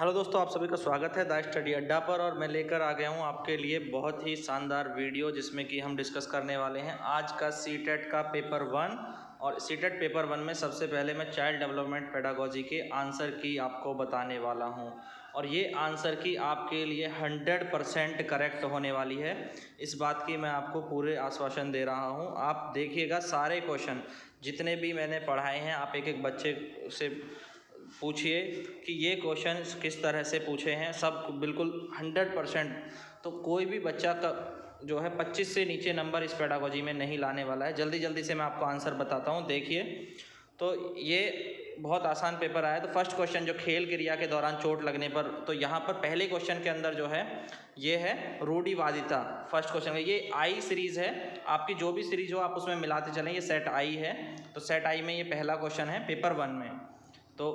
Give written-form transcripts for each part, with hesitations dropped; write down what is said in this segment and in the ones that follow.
Hello दोस्तों, आप सभी का स्वागत है द स्टडी अड्डा पर। और मैं लेकर आ गया हूं आपके लिए बहुत ही शानदार वीडियो, जिसमें कि हम डिस्कस करने वाले हैं आज का सीटेट का पेपर 1। और सीटेट पेपर 1 में सबसे पहले मैं चाइल्ड डेवलपमेंट पेडागोजी के आंसर की आपको बताने वाला हूं। और ये आंसर की आपके लिए 100% करेक्ट होने वाली है, इस बात की मैं आपको पूरे आश्वासन दे रहा हूं। आप देखिएगा, सारे क्वेश्चन जितने भी मैंने पढ़ाए हैं आप एक एक बच्चे से पूछिए कि ये क्वेश्चन किस तरह से पूछे हैं, सब बिल्कुल 100%। तो कोई भी बच्चा का जो है 25 से नीचे नंबर इस पेडागोजी में नहीं लाने वाला है। जल्दी जल्दी से मैं आपको आंसर बताता हूँ। देखिए, तो ये बहुत आसान पेपर आया। तो फर्स्ट क्वेश्चन जो खेल क्रिया के दौरान चोट लगने पर, तो यहाँ पर पहले क्वेश्चन के अंदर जो है ये है रूढ़िवादिता। फर्स्ट क्वेश्चन ये आई सीरीज़ है, आपकी जो भी सीरीज हो आप उसमें मिलाते चलें। ये सेट आई है, तो सेट आई में ये पहला क्वेश्चन है पेपर 1 में। तो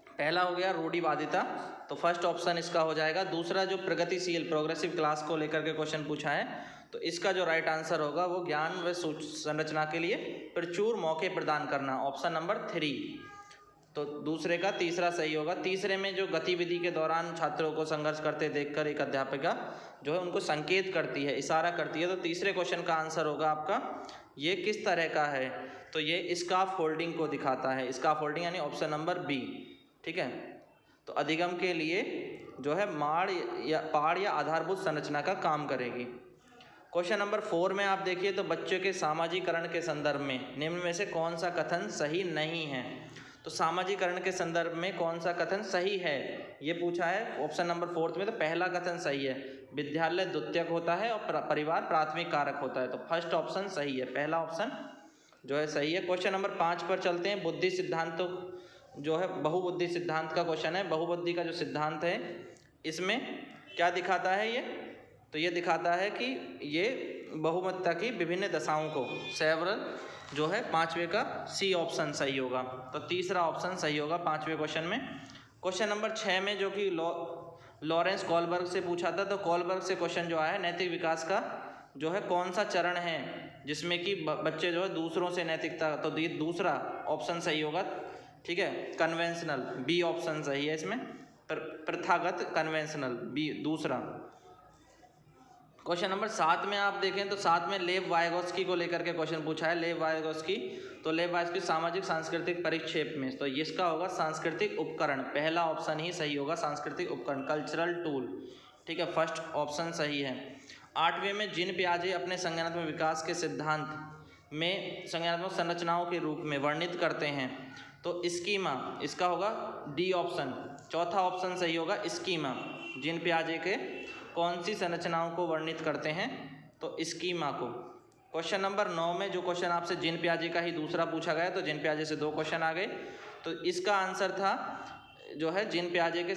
पहला हो गया रूढ़िवादिता, तो फर्स्ट ऑप्शन इसका हो जाएगा। दूसरा जो प्रगतिशील प्रोग्रेसिव क्लास को लेकर के क्वेश्चन पूछा है, तो इसका जो राइट आंसर होगा वो ज्ञान व संरचना के लिए प्रचुर मौके प्रदान करना, ऑप्शन नंबर 3। तो दूसरे का तीसरा सही होगा। तीसरे में जो गतिविधि के दौरान छात्रों को संघर्ष करते देखकर एक अध्यापिका जो है उनको संकेत करती है, इशारा करती है, तो तीसरे क्वेश्चन का आंसर होगा आपका ये किस तरह का है, तो ये स्काफ फोल्डिंग को दिखाता है। स्काफ फोल्डिंग यानी ऑप्शन नंबर बी, ठीक है। तो अधिगम के लिए जो है पहाड़ या आधारभूत संरचना का काम करेगी। क्वेश्चन नंबर 4 में आप देखिए, तो बच्चों के सामाजिकरण के संदर्भ में निम्न में से कौन सा कथन सही नहीं है। तो सामाजिकरण के संदर्भ में कौन सा कथन सही है ये पूछा है ऑप्शन नंबर 4 में। तो पहला कथन सही है, विद्यालय द्वितीयक होता है और परिवार प्राथमिक कारक होता है। तो फर्स्ट ऑप्शन सही है, पहला ऑप्शन जो है सही है। क्वेश्चन नंबर 5 पर चलते हैं। बुद्धि सिद्धांत जो है बहुबुद्धि सिद्धांत का क्वेश्चन है। बहुबुद्धि का जो सिद्धांत है इसमें क्या दिखाता है ये, तो ये दिखाता है कि ये बहुमतता की विभिन्न दशाओं को, सेवरल जो है पांचवे का सी ऑप्शन सही होगा। तो तीसरा ऑप्शन सही होगा पांचवे क्वेश्चन में। क्वेश्चन नंबर 6 में जो कि लॉरेंस कॉलबर्ग से पूछा था, तो कॉलबर्ग से क्वेश्चन जो आया नैतिक विकास का जो है कौन सा चरण है जिसमें कि बच्चे जो है दूसरों से नैतिकता, तो ये दूसरा ऑप्शन सही होगा, ठीक है। कन्वेंशनल बी ऑप्शन सही है इसमें, प्रथागत कन्वेंशनल बी दूसरा। क्वेश्चन नंबर 7 में आप देखें, तो 7 में लेव वायगोस्की को लेकर के क्वेश्चन पूछा है। लेव वायगोस्की, तो लेव वायगोस्की सामाजिक सांस्कृतिक परिक्षेप में, तो इसका होगा सांस्कृतिक उपकरण, पहला ऑप्शन ही सही होगा, सांस्कृतिक उपकरण कल्चरल टूल, ठीक है, फर्स्ट ऑप्शन सही है। 8वें में जीन पियाजे अपने संज्ञानात्मक विकास के सिद्धांत में संज्ञानात्मक संरचनाओं के रूप में वर्णित करते हैं, तो स्कीमा इसका होगा डी ऑप्शन, चौथा ऑप्शन सही होगा स्कीमा। जीन पियाजे के कौन सी संरचनाओं को वर्णित करते हैं, तो स्कीमा को। क्वेश्चन नंबर 9 में जो क्वेश्चन आपसे जीन पियाजे का ही दूसरा पूछा गया, तो जीन पियाजे से 2 क्वेश्चन आ गए, तो इसका आंसर था जो है जीन पियाजे के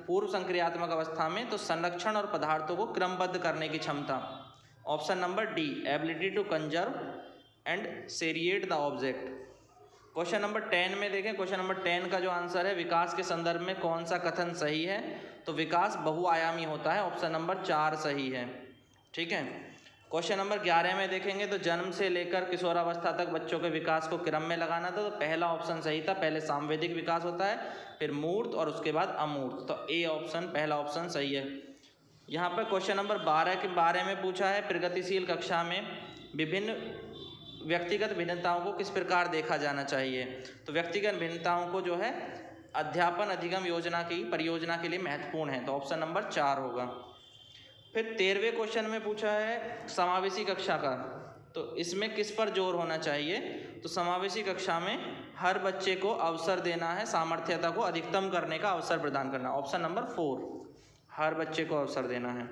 पूर्व संक्रियात्मक अवस्था में तो संरक्षण और पदार्थों को क्रमबद्ध करने की क्षमता, option number D, ability to conserve and seriate the object. Question number 10 में देखें, क्वेश्चन नंबर 10 का जो आंसर है विकास के संदर्भ में कौन सा कथन सही है, तो विकास बहुआयामी होता है, ऑप्शन नंबर 4 सही है, ठीक है। क्वेश्चन नंबर 11 में देखेंगे, तो जन्म से लेकर किशोरावस्था तक बच्चों के विकास को क्रम में लगाना था, तो पहला ऑप्शन सही था, पहले सांवेदिक विकास होता है, फिर मूर्त और उसके बाद अमूर्त, तो ए ऑप्शन पहला ऑप्शन सही है। यहाँ पर क्वेश्चन नंबर 12 के बारे में पूछा है, प्रगतिशील कक्षा में विभिन्न व्यक्तिगत भिन्नताओं को किस प्रकार देखा जाना चाहिए, तो व्यक्तिगत भिन्नताओं को जो है अध्यापन अधिगम योजना की परियोजना के लिए महत्वपूर्ण है, तो ऑप्शन नंबर 4 होगा। फिर 13वें क्वेश्चन में पूछा है समावेशी कक्षा का, तो इसमें किस पर जोर होना चाहिए, तो समावेशी कक्षा में हर बच्चे को अवसर देना है, सामर्थ्यता को अधिकतम करने का अवसर प्रदान करना, ऑप्शन नंबर 4, हर बच्चे को अवसर देना है।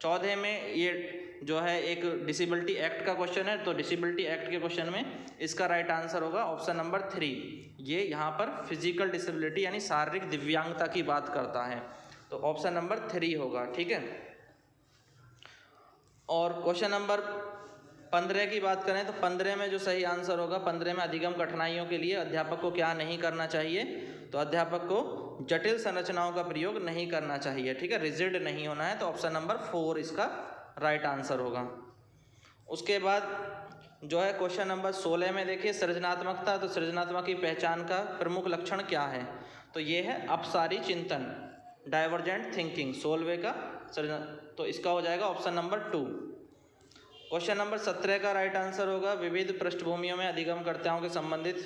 14 में ये जो है एक डिसेबिलिटी एक्ट का क्वेश्चन है, तो डिसेबिलिटी एक्ट के क्वेश्चन में इसका राइट आंसर होगा ऑप्शन नंबर 3, ये यहाँ पर फिजिकल डिसेबिलिटी यानी शारीरिक दिव्यांगता की बात करता है, तो ऑप्शन नंबर 3 होगा, ठीक है। और क्वेश्चन नंबर 15 की बात करें, तो 15 में जो सही आंसर होगा, 15 में अधिगम कठिनाइयों के लिए अध्यापक को क्या नहीं करना चाहिए, तो अध्यापक को जटिल संरचनाओं का प्रयोग नहीं करना चाहिए, ठीक है, रिजिड नहीं होना है, तो ऑप्शन नंबर 4 इसका राइट आंसर होगा। उसके बाद जो है क्वेश्चन नंबर 16 में देखिए सृजनात्मकता, तो सृजनात्मक की पहचान का प्रमुख लक्षण क्या है, तो ये है अपसारी चिंतन, डाइवर्जेंट थिंकिंग, सोलवे का तो इसका हो जाएगा ऑप्शन नंबर 2। क्वेश्चन नंबर 17 का राइट आंसर होगा विविध पृष्ठभूमियों में अधिगमकर्ताओं के संबंधित,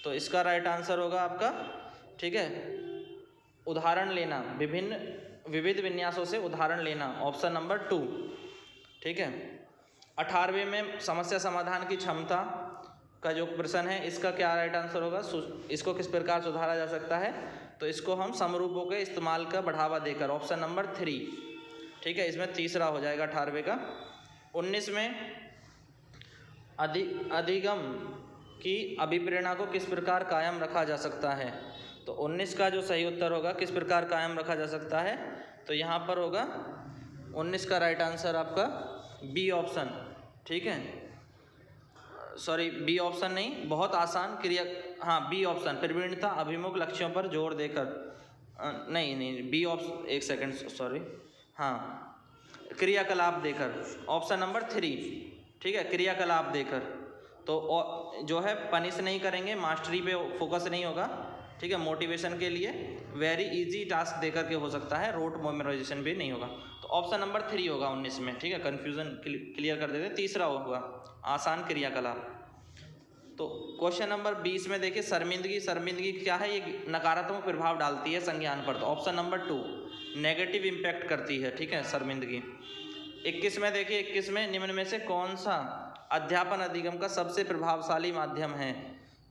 तो इसका राइट आंसर होगा आपका, ठीक है, उदाहरण लेना, विविध विन्यासों से उदाहरण लेना, ऑप्शन नंबर 2, ठीक है। 18वें में समस्या समाधान की क्षमता का जो प्रश्न है, इसका क्या राइट आंसर होगा, इसको किस प्रकार सुधारा जा सकता है, तो इसको हम समरूपों के इस्तेमाल का बढ़ावा देकर, ऑप्शन नंबर 3, ठीक है, इसमें तीसरा हो जाएगा 18वें का। 19 में अधिगम की अभिप्रेरणा को किस प्रकार कायम रखा जा सकता है, तो 19 का जो सही उत्तर होगा किस प्रकार कायम रखा जा सकता है, तो यहाँ पर होगा 19 का राइट आंसर आपका बी ऑप्शन, ठीक है, सॉरी बी ऑप्शन नहीं, बहुत आसान क्रिया, हाँ बी ऑप्शन, प्रवीणता अभिमुख लक्ष्यों पर जोर देकर, नहीं बी ऑप्शन, एक सेकंड सॉरी, हाँ क्रियाकलाप देकर, ऑप्शन नंबर 3, ठीक है, क्रियाकलाप देकर, तो जो है पनिश नहीं करेंगे, मास्टरी पे फोकस नहीं होगा, ठीक है, मोटिवेशन के लिए वेरी इजी टास्क देकर के हो सकता है, रोट मेमोराइजेशन भी नहीं होगा, तो ऑप्शन नंबर 3 होगा 19 में, ठीक है, कन्फ्यूज़न क्लियर कर देते। तीसरा होगा आसान क्रियाकलाप। तो क्वेश्चन नंबर 20 में देखिए शर्मिंदगी क्या है, ये नकारात्मक प्रभाव डालती है संज्ञान पर, तो ऑप्शन नंबर 2 नेगेटिव इम्पैक्ट करती है, ठीक है, शर्मिंदगी। 21 में देखिए, 21 में निम्न में से कौन सा अध्यापन अधिगम का सबसे प्रभावशाली माध्यम है,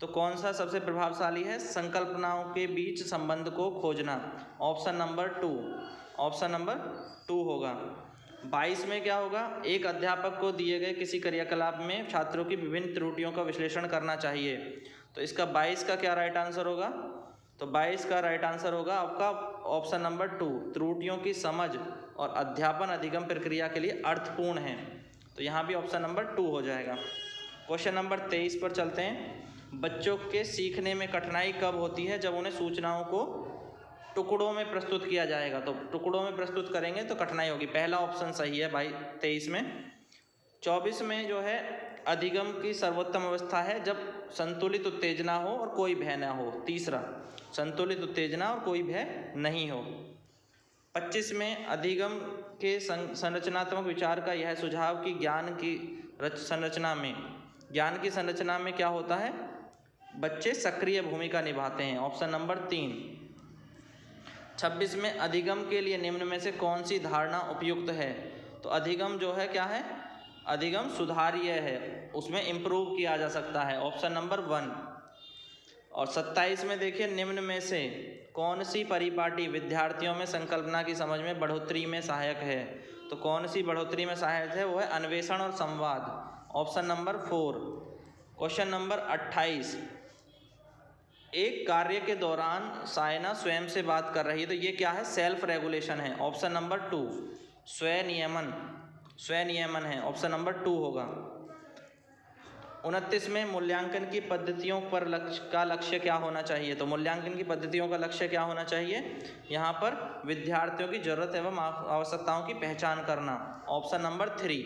तो कौन सा सबसे प्रभावशाली है, संकल्पनाओं के बीच संबंध को खोजना, ऑप्शन नंबर 2, ऑप्शन नंबर 2 होगा। 22 में क्या होगा, एक अध्यापक को दिए गए किसी क्रियाकलाप में छात्रों की विभिन्न त्रुटियों का विश्लेषण करना चाहिए, तो इसका 22 का क्या राइट आंसर होगा, तो 22 का राइट आंसर होगा आपका ऑप्शन नंबर 2, त्रुटियों की समझ और अध्यापन अधिगम प्रक्रिया के लिए अर्थपूर्ण है, तो यहाँ भी ऑप्शन नंबर 2 हो जाएगा। क्वेश्चन नंबर 23 पर चलते हैं। बच्चों के सीखने में कठिनाई कब होती है, जब उन्हें सूचनाओं को टुकड़ों में प्रस्तुत किया जाएगा, तो टुकड़ों में प्रस्तुत करेंगे तो कठिनाई होगी, पहला ऑप्शन सही है भाई 23 में। 24 में जो है अधिगम की सर्वोत्तम अवस्था है जब संतुलित उत्तेजना हो और कोई भय न हो, तीसरा संतुलित उत्तेजना और कोई भय नहीं हो। 25 में अधिगम के संरचनात्मक विचार का यह सुझाव कि ज्ञान की संरचना में क्या होता है, बच्चे सक्रिय भूमिका निभाते हैं, ऑप्शन नंबर 3। 26 में अधिगम के लिए निम्न में से कौन सी धारणा उपयुक्त है, तो अधिगम जो है क्या है, अधिगम सुधार्य है, उसमें इम्प्रूव किया जा सकता है, ऑप्शन नंबर 1। और 27 में देखिए, निम्न में से कौन सी परिपाटी विद्यार्थियों में संकल्पना की समझ में बढ़ोतरी में सहायक है, तो कौन सी बढ़ोतरी में सहायक है, वो है अन्वेषण और संवाद, ऑप्शन नंबर 4। क्वेश्चन नंबर 28, एक कार्य के दौरान सायना स्वयं से बात कर रही है, तो ये क्या है, सेल्फ रेगुलेशन है, ऑप्शन नंबर 2। स्वनियमन है, ऑप्शन नंबर 2 होगा। 29 में मूल्यांकन की पद्धतियों पर लक्ष्य क्या होना चाहिए, तो मूल्यांकन की पद्धतियों का लक्ष्य क्या होना चाहिए, यहाँ पर विद्यार्थियों की जरूरत एवं आवश्यकताओं की पहचान करना, ऑप्शन नंबर 3।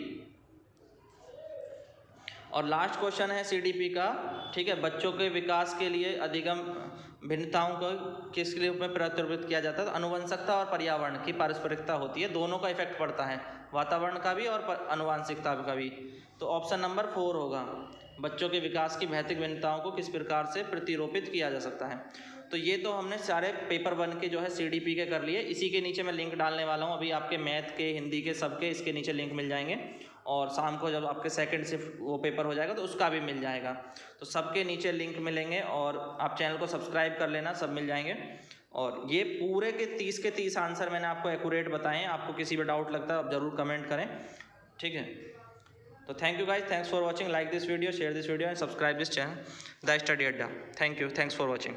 और लास्ट क्वेश्चन है CDP का, ठीक है, बच्चों के विकास के लिए अधिगम भिन्नताओं को किस रूप में प्रतिरूपित किया जाता है, तो अनुवंशिकता और पर्यावरण की पारस्परिकता होती है, दोनों का इफेक्ट पड़ता है, वातावरण का भी और अनुवांशिकता का भी, तो ऑप्शन नंबर 4 होगा, बच्चों के विकास की भौतिक भिन्नताओं को किस प्रकार से प्रतिरूपित किया जा सकता है। तो ये तो हमने सारे पेपर 1 के जो है CDP के कर लिए, इसी के नीचे मैं लिंक डालने वाला हूँ, अभी आपके मैथ के, हिंदी के, सबके इसके नीचे लिंक मिल जाएंगे, और शाम को जब आपके सेकंड शिफ्ट वो पेपर हो जाएगा तो उसका भी मिल जाएगा, तो सबके नीचे लिंक मिलेंगे, और आप चैनल को सब्सक्राइब कर लेना, सब मिल जाएंगे। और ये पूरे के 30 के 30 आंसर मैंने आपको एक्यूरेट बताएं, आपको किसी भी डाउट लगता है आप ज़रूर कमेंट करें, ठीक है। तो thank you guys, thanks for watching, like this video, share this video and subscribe this channel the study Adda. Thank you, thanks for watching.